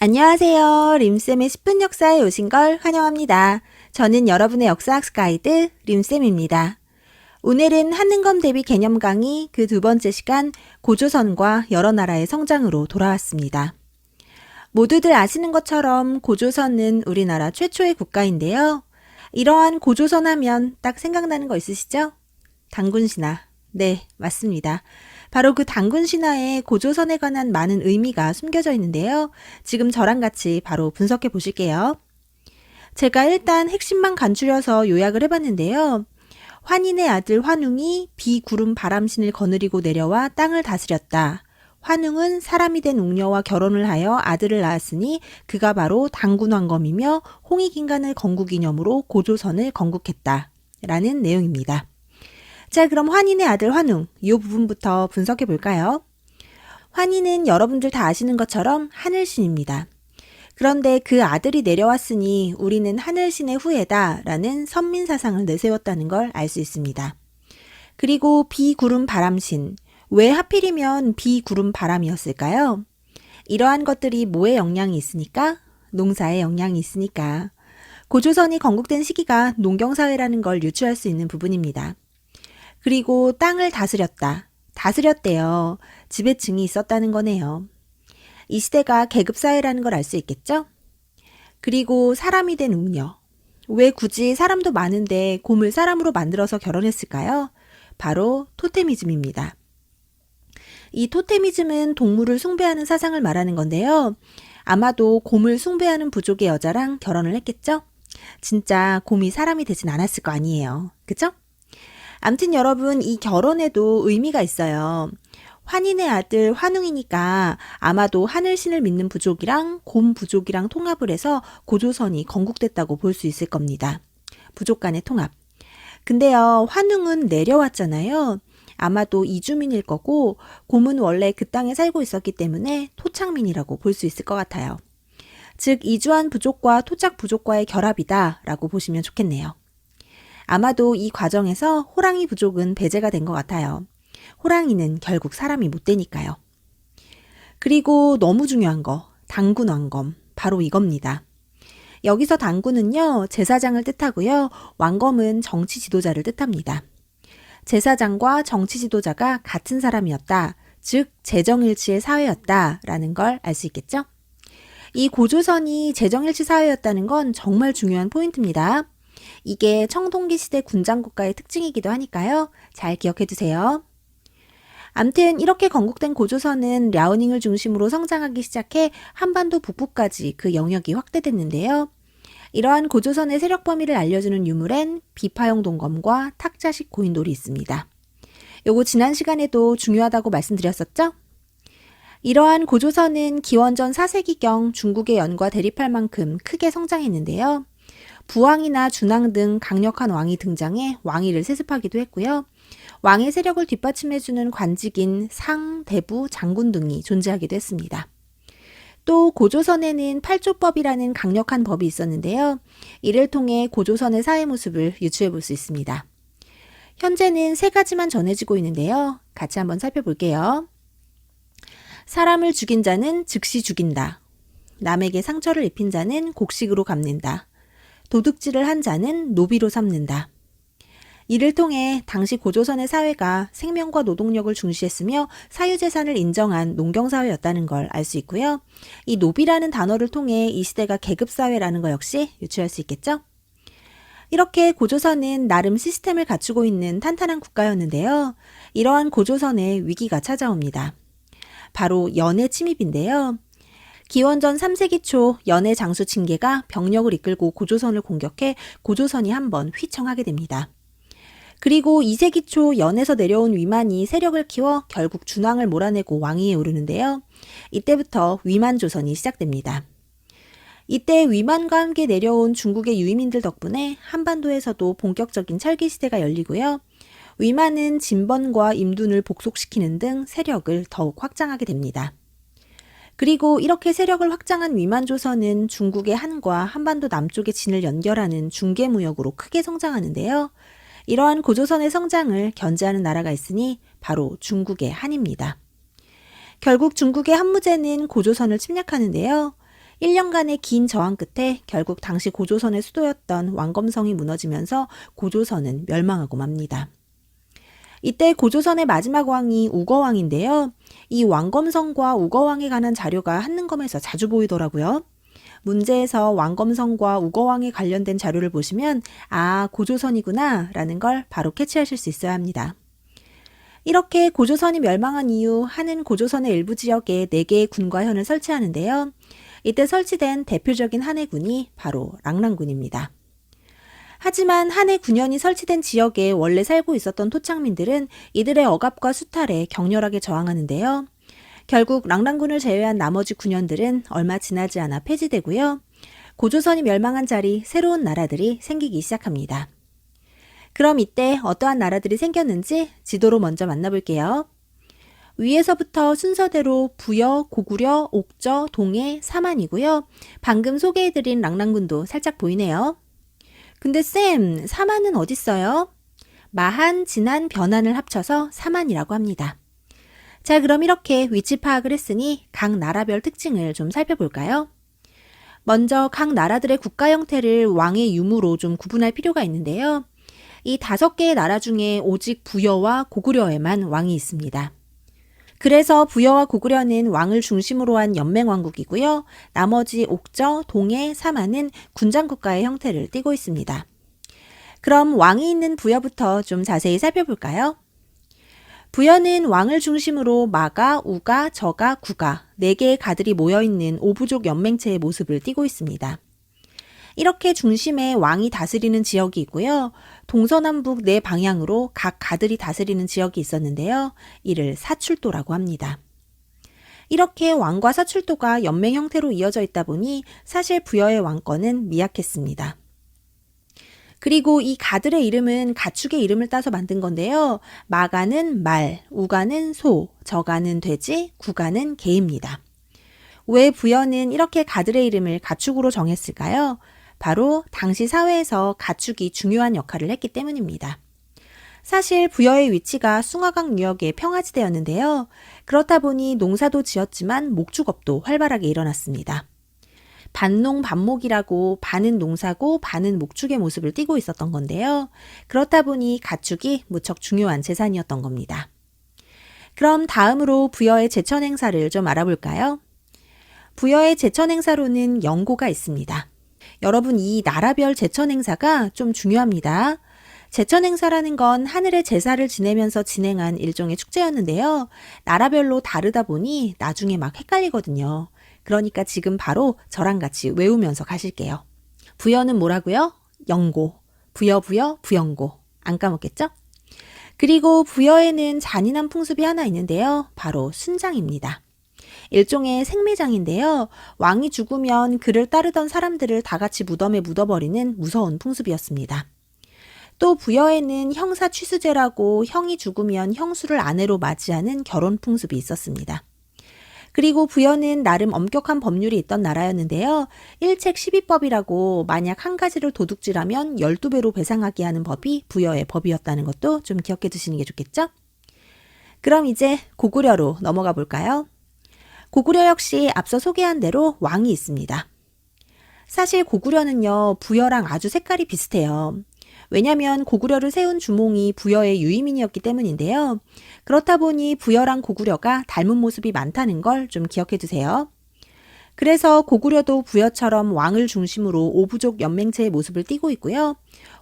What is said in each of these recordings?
안녕하세요. 림쌤의 10분 역사에 오신 걸 환영합니다. 저는 여러분의 역사학습 가이드 림쌤입니다. 오늘은 한능검 대비 개념 강의 그 두 번째 시간 고조선과 여러 나라의 성장으로 돌아왔습니다. 모두들 아시는 것처럼 고조선은 우리나라 최초의 국가인데요. 이러한 고조선 하면 딱 생각나는 거 있으시죠? 단군신화. 네, 맞습니다. 바로 그 단군신화에 고조선에 관한 많은 의미가 숨겨져 있는데요. 지금 저랑 같이 바로 분석해 보실게요. 제가 일단 핵심만 간추려서 요약을 해봤는데요. 환인의 아들 환웅이 비구름 바람신을 거느리고 내려와 땅을 다스렸다. 환웅은 사람이 된 웅녀와 결혼을 하여 아들을 낳았으니 그가 바로 단군왕검이며 홍익인간을 건국기념으로 고조선을 건국했다. 라는 내용입니다. 자, 그럼 환인의 아들 환웅, 이 부분부터 분석해 볼까요? 환인은 여러분들 다 아시는 것처럼 하늘신입니다. 그런데 그 아들이 내려왔으니 우리는 하늘신의 후예다 라는 선민사상을 내세웠다는 걸 알 수 있습니다. 그리고 비구름 바람신, 왜 하필이면 비구름 바람이었을까요? 이러한 것들이 뭐에 영향이 있으니까? 농사에 영향이 있으니까. 고조선이 건국된 시기가 농경사회라는 걸 유추할 수 있는 부분입니다. 그리고 땅을 다스렸다. 다스렸대요. 지배층이 있었다는 거네요. 이 시대가 계급사회라는 걸 알 수 있겠죠? 그리고 사람이 된 웅녀. 왜 굳이 사람도 많은데 곰을 사람으로 만들어서 결혼했을까요? 바로 토테미즘입니다. 이 토테미즘은 동물을 숭배하는 사상을 말하는 건데요. 아마도 곰을 숭배하는 부족의 여자랑 결혼을 했겠죠? 진짜 곰이 사람이 되진 않았을 거 아니에요. 그죠? 암튼 여러분, 이 결혼에도 의미가 있어요. 환인의 아들 환웅이니까 아마도 하늘신을 믿는 부족이랑 곰 부족이랑 통합을 해서 고조선이 건국됐다고 볼 수 있을 겁니다. 부족 간의 통합. 근데요, 환웅은 내려왔잖아요. 아마도 이주민일 거고 곰은 원래 그 땅에 살고 있었기 때문에 토착민이라고 볼 수 있을 것 같아요. 즉, 이주한 부족과 토착 부족과의 결합이다 라고 보시면 좋겠네요. 아마도 이 과정에서 호랑이 부족은 배제가 된 것 같아요. 호랑이는 결국 사람이 못 되니까요. 그리고 너무 중요한 거, 단군왕검. 바로 이겁니다. 여기서 단군은요, 제사장을 뜻하고요. 왕검은 정치 지도자를 뜻합니다. 제사장과 정치 지도자가 같은 사람이었다. 즉, 재정일치의 사회였다라는 걸 알 수 있겠죠? 이 고조선이 재정일치 사회였다는 건 정말 중요한 포인트입니다. 이게 청동기 시대 군장국가의 특징이기도 하니까요. 잘 기억해 두세요. 암튼 이렇게 건국된 고조선은 랴오닝을 중심으로 성장하기 시작해 한반도 북부까지 그 영역이 확대됐는데요. 이러한 고조선의 세력 범위를 알려주는 유물엔 비파용 동검과 탁자식 고인돌이 있습니다. 요거 지난 시간에도 중요하다고 말씀드렸었죠? 이러한 고조선은 기원전 4세기경 중국의 연과 대립할 만큼 크게 성장했는데요. 부왕이나 준왕 등 강력한 왕이 등장해 왕위를 세습하기도 했고요. 왕의 세력을 뒷받침해주는 관직인 상, 대부, 장군 등이 존재하기도 했습니다. 또 고조선에는 팔조법이라는 강력한 법이 있었는데요. 이를 통해 고조선의 사회 모습을 유추해 볼 수 있습니다. 현재는 세 가지만 전해지고 있는데요. 같이 한번 살펴볼게요. 사람을 죽인 자는 즉시 죽인다. 남에게 상처를 입힌 자는 곡식으로 갚는다. 도둑질을 한 자는 노비로 삼는다. 이를 통해 당시 고조선의 사회가 생명과 노동력을 중시했으며 사유재산을 인정한 농경사회였다는 걸 알 수 있고요. 이 노비라는 단어를 통해 이 시대가 계급사회라는 것 역시 유추할 수 있겠죠? 이렇게 고조선은 나름 시스템을 갖추고 있는 탄탄한 국가였는데요. 이러한 고조선에 위기가 찾아옵니다. 바로 연해 침입인데요. 기원전 3세기 초 연해 장수 징계가 병력을 이끌고 고조선을 공격해 고조선이 한번 휘청하게 됩니다. 그리고 2세기 초 연에서 내려온 위만이 세력을 키워 결국 준왕을 몰아내고 왕위에 오르는데요. 이때부터 위만조선이 시작됩니다. 이때 위만과 함께 내려온 중국의 유이민들 덕분에 한반도에서도 본격적인 철기 시대가 열리고요. 위만은 진번과 임둔을 복속시키는 등 세력을 더욱 확장하게 됩니다. 그리고 이렇게 세력을 확장한 위만조선은 중국의 한과 한반도 남쪽의 진을 연결하는 중개무역으로 크게 성장하는데요. 이러한 고조선의 성장을 견제하는 나라가 있으니 바로 중국의 한입니다. 결국 중국의 한무제는 고조선을 침략하는데요. 1년간의 긴 저항 끝에 결국 당시 고조선의 수도였던 왕검성이 무너지면서 고조선은 멸망하고 맙니다. 이때 고조선의 마지막 왕이 우거왕인데요. 이 왕검성과 우거왕에 관한 자료가 한능검에서 자주 보이더라고요. 문제에서 왕검성과 우거왕에 관련된 자료를 보시면 고조선이구나 라는 걸 바로 캐치하실 수 있어야 합니다. 이렇게 고조선이 멸망한 이후 한은 고조선의 일부 지역에 4개의 군과 현을 설치하는데요. 이때 설치된 대표적인 한의 군이 바로 랑랑군입니다. 하지만 한의 군현이 설치된 지역에 원래 살고 있었던 토착민들은 이들의 억압과 수탈에 격렬하게 저항하는데요. 결국 랑랑군을 제외한 나머지 군현들은 얼마 지나지 않아 폐지되고요. 고조선이 멸망한 자리 새로운 나라들이 생기기 시작합니다. 그럼 이때 어떠한 나라들이 생겼는지 지도로 먼저 만나볼게요. 위에서부터 순서대로 부여, 고구려, 옥저, 동해, 사만이고요. 방금 소개해드린 랑랑군도 살짝 보이네요. 근데 쌤, 사만은 어딨어요? 마한, 진한, 변한을 합쳐서 사만이라고 합니다. 자, 그럼 이렇게 위치 파악을 했으니 각 나라별 특징을 좀 살펴볼까요? 먼저 각 나라들의 국가 형태를 왕의 유무로 좀 구분할 필요가 있는데요. 이 5개의 나라 중에 오직 부여와 고구려에만 왕이 있습니다. 그래서 부여와 고구려는 왕을 중심으로 한 연맹왕국이고요. 나머지 옥저, 동해, 사만은 군장국가의 형태를 띠고 있습니다. 그럼 왕이 있는 부여부터 좀 자세히 살펴볼까요? 부여는 왕을 중심으로 마가, 우가, 저가, 구가 4개의 가들이 모여있는 오부족 연맹체의 모습을 띠고 있습니다. 이렇게 중심에 왕이 다스리는 지역이 있고요. 동서남북 4방향으로 각 가들이 다스리는 지역이 있었는데요. 이를 사출도라고 합니다. 이렇게 왕과 사출도가 연맹 형태로 이어져 있다 보니 사실 부여의 왕권은 미약했습니다. 그리고 이 가들의 이름은 가축의 이름을 따서 만든 건데요. 마가는 말, 우가는 소, 저가는 돼지, 구가는 개입니다. 왜 부여는 이렇게 가들의 이름을 가축으로 정했을까요? 바로 당시 사회에서 가축이 중요한 역할을 했기 때문입니다. 사실 부여의 위치가 숭화강 유역의 평화지대였는데요. 그렇다 보니 농사도 지었지만 목축업도 활발하게 일어났습니다. 반농 반목이라고 반은 농사고 반은 목축의 모습을 띠고 있었던 건데요. 그렇다 보니 가축이 무척 중요한 재산이었던 겁니다. 그럼 다음으로 부여의 제천 행사를 좀 알아볼까요? 부여의 제천 행사로는 영고가 있습니다. 여러분, 이 나라별 제천 행사가 좀 중요합니다. 제천 행사라는 건 하늘의 제사를 지내면서 진행한 일종의 축제였는데요. 나라별로 다르다 보니 나중에 막 헷갈리거든요. 그러니까 지금 바로 저랑 같이 외우면서 가실게요. 부여는 뭐라고요? 영고. 부여, 부영고. 안 까먹겠죠? 그리고 부여에는 잔인한 풍습이 하나 있는데요. 바로 순장입니다. 일종의 생매장인데요. 왕이 죽으면 그를 따르던 사람들을 다 같이 무덤에 묻어버리는 무서운 풍습이었습니다. 또 부여에는 형사 취수제라고 형이 죽으면 형수를 아내로 맞이하는 결혼 풍습이 있었습니다. 그리고 부여는 나름 엄격한 법률이 있던 나라였는데요. 일책 12법이라고 만약 한 가지를 도둑질하면 12배로 배상하게 하는 법이 부여의 법이었다는 것도 좀 기억해 두시는 게 좋겠죠? 그럼 이제 고구려로 넘어가 볼까요? 고구려 역시 앞서 소개한 대로 왕이 있습니다. 사실 고구려는요, 부여랑 아주 색깔이 비슷해요. 왜냐면 고구려를 세운 주몽이 부여의 유이민이었기 때문인데요. 그렇다 보니 부여랑 고구려가 닮은 모습이 많다는 걸 좀 기억해 두세요. 그래서 고구려도 부여처럼 왕을 중심으로 오부족 연맹체의 모습을 띠고 있고요.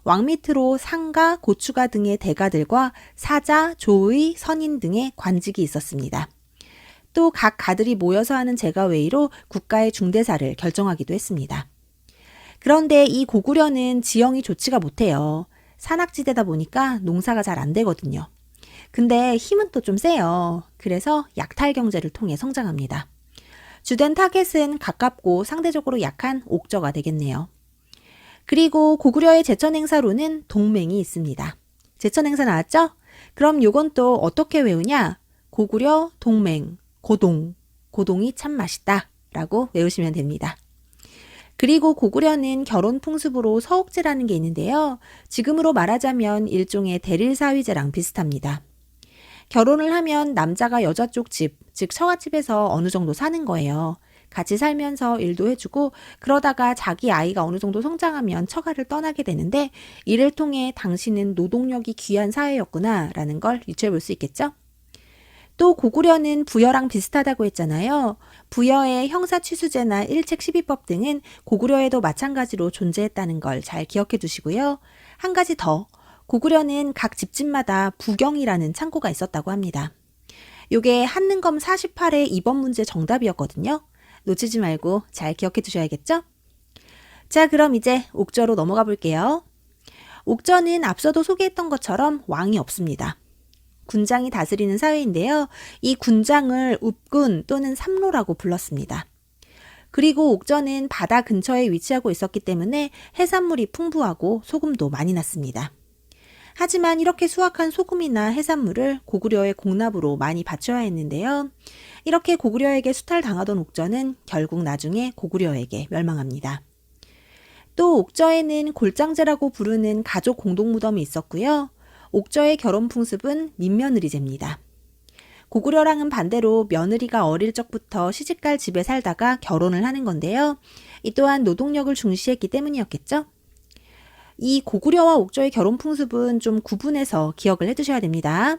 왕 밑으로 상가, 고추가 등의 대가들과 사자, 조의, 선인 등의 관직이 있었습니다. 또 각 가들이 모여서 하는 제가회의로 국가의 중대사를 결정하기도 했습니다. 그런데 이 고구려는 지형이 좋지가 못해요. 산악지대다 보니까 농사가 잘 안 되거든요. 근데 힘은 또 좀 세요. 그래서 약탈 경제를 통해 성장합니다. 주된 타겟은 가깝고 상대적으로 약한 옥저가 되겠네요. 그리고 고구려의 제천 행사로는 동맹이 있습니다. 제천 행사 나왔죠? 그럼 요건 또 어떻게 외우냐? 고구려, 동맹, 고동. 고동이 참 맛있다 라고 외우시면 됩니다. 그리고 고구려는 결혼 풍습으로 서옥제라는 게 있는데요. 지금으로 말하자면 일종의 대릴사위제랑 비슷합니다. 결혼을 하면 남자가 여자 쪽 집, 즉 처갓집에서 어느 정도 사는 거예요. 같이 살면서 일도 해주고 그러다가 자기 아이가 어느 정도 성장하면 처가를 떠나게 되는데 이를 통해 당신은 노동력이 귀한 사회였구나 라는 걸 유추해 볼 수 있겠죠? 또 고구려는 부여랑 비슷하다고 했잖아요. 부여의 형사취수제나 일책시비법 등은 고구려에도 마찬가지로 존재했다는 걸 잘 기억해 두시고요. 한 가지 더, 고구려는 각 집집마다 부경이라는 창고가 있었다고 합니다. 요게 한능검 48의 2번 문제 정답이었거든요. 놓치지 말고 잘 기억해 두셔야겠죠? 자, 그럼 이제 옥저로 넘어가 볼게요. 옥저는 앞서도 소개했던 것처럼 왕이 없습니다. 군장이 다스리는 사회인데요. 이 군장을 읍군 또는 삼로라고 불렀습니다. 그리고 옥저는 바다 근처에 위치하고 있었기 때문에 해산물이 풍부하고 소금도 많이 났습니다. 하지만 이렇게 수확한 소금이나 해산물을 고구려의 공납으로 많이 바쳐야 했는데요. 이렇게 고구려에게 수탈당하던 옥저는 결국 나중에 고구려에게 멸망합니다. 또 옥저에는 골장제라고 부르는 가족 공동무덤이 있었고요. 옥저의 결혼 풍습은 민며느리제입니다. 고구려랑은 반대로 며느리가 어릴 적부터 시집갈 집에 살다가 결혼을 하는 건데요. 이 또한 노동력을 중시했기 때문이었겠죠? 이 고구려와 옥저의 결혼 풍습은 좀 구분해서 기억을 해두셔야 됩니다.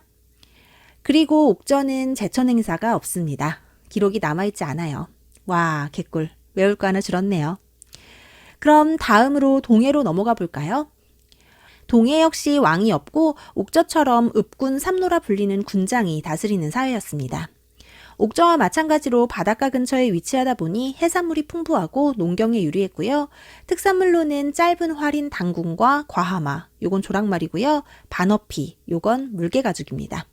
그리고 옥저는 제천 행사가 없습니다. 기록이 남아있지 않아요. 와, 개꿀. 외울 거 하나 줄었네요. 그럼 다음으로 동해로 넘어가 볼까요? 동해 역시 왕이 없고 옥저처럼 읍군 삼로라 불리는 군장이 다스리는 사회였습니다. 옥저와 마찬가지로 바닷가 근처에 위치하다 보니 해산물이 풍부하고 농경에 유리했고요. 특산물로는 짧은 활인 당군과 과하마, 요건 조랑말이고요. 반어피, 요건 물개가죽입니다.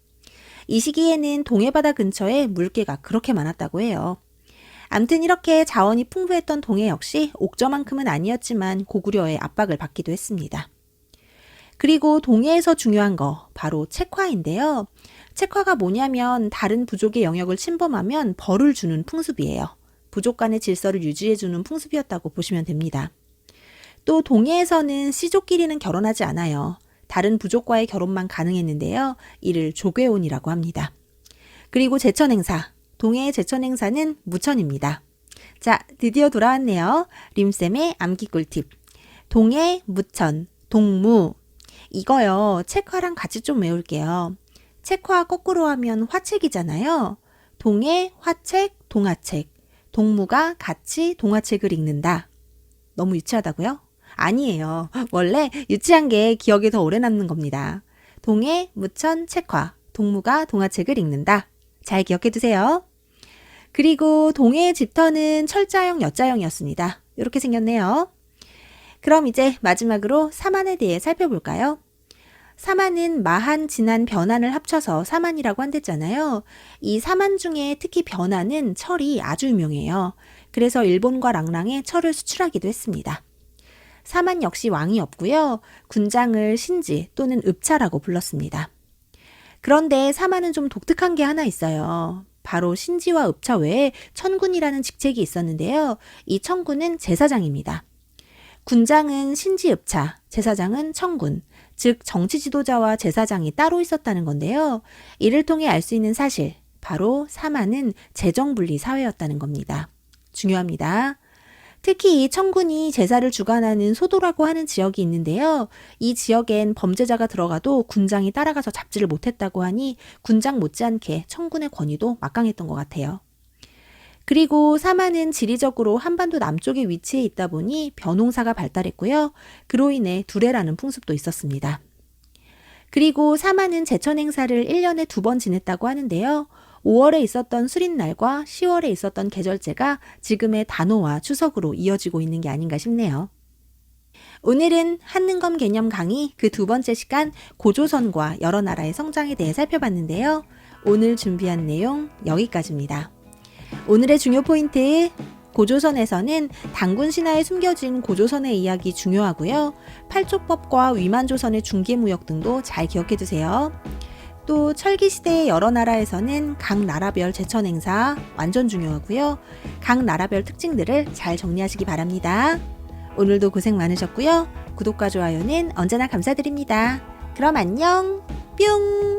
이 시기에는 동해바다 근처에 물개가 그렇게 많았다고 해요. 암튼 이렇게 자원이 풍부했던 동해 역시 옥저만큼은 아니었지만 고구려의 압박을 받기도 했습니다. 그리고 동해에서 중요한 거 바로 책화인데요. 책화가 뭐냐면 다른 부족의 영역을 침범하면 벌을 주는 풍습이에요. 부족 간의 질서를 유지해주는 풍습이었다고 보시면 됩니다. 또 동해에서는 씨족끼리는 결혼하지 않아요. 다른 부족과의 결혼만 가능했는데요. 이를 조괴혼이라고 합니다. 그리고 제천행사, 동해의 제천행사는 무천입니다. 자, 드디어 돌아왔네요. 림쌤의 암기 꿀팁. 동해, 무천, 동무. 이거요, 책화랑 같이 좀 외울게요. 책화 거꾸로 하면 화책이잖아요. 동해, 화책, 동화책. 동무가 같이 동화책을 읽는다. 너무 유치하다고요? 아니에요. 원래 유치한 게 기억에 더 오래 남는 겁니다. 동해, 무천, 책화. 동무가 동화책을 읽는다. 잘 기억해 두세요. 그리고 동해의 집터는 철자형, 여자형이었습니다. 이렇게 생겼네요. 그럼 이제 마지막으로 사만에 대해 살펴볼까요? 사만은 마한, 진한, 변한을 합쳐서 사만이라고 한댔잖아요. 이 사만 중에 특히 변한은 철이 아주 유명해요. 그래서 일본과 랑랑에 철을 수출하기도 했습니다. 사만 역시 왕이 없고요. 군장을 신지 또는 읍차라고 불렀습니다. 그런데 사만은 좀 독특한 게 하나 있어요. 바로 신지와 읍차 외에 천군이라는 직책이 있었는데요. 이 천군은 제사장입니다. 군장은 신지읍차, 제사장은 천군, 즉 정치 지도자와 제사장이 따로 있었다는 건데요. 이를 통해 알 수 있는 사실, 바로 사만은 재정분리 사회였다는 겁니다. 중요합니다. 특히 이 천군이 제사를 주관하는 소도라고 하는 지역이 있는데요. 이 지역엔 범죄자가 들어가도 군장이 따라가서 잡지를 못했다고 하니 군장 못지않게 천군의 권위도 막강했던 것 같아요. 그리고 사만은 지리적으로 한반도 남쪽에 위치해 있다 보니 벼농사가 발달했고요. 그로 인해 두레라는 풍습도 있었습니다. 그리고 사만은 제천 행사를 1년에 2번 지냈다고 하는데요. 5월에 있었던 수린날과 10월에 있었던 계절제가 지금의 단오와 추석으로 이어지고 있는 게 아닌가 싶네요. 오늘은 한능검 개념 강의 그 2번째 시간 고조선과 여러 나라의 성장에 대해 살펴봤는데요. 오늘 준비한 내용 여기까지입니다. 오늘의 중요 포인트, 고조선에서는 단군 신화에 숨겨진 고조선의 이야기 중요하고요. 팔족법과 위만조선의 중개무역 등도 잘 기억해두세요. 또 철기시대의 여러 나라에서는 각 나라별 제천행사 완전 중요하고요. 각 나라별 특징들을 잘 정리하시기 바랍니다. 오늘도 고생 많으셨고요. 구독과 좋아요는 언제나 감사드립니다. 그럼 안녕, 뿅!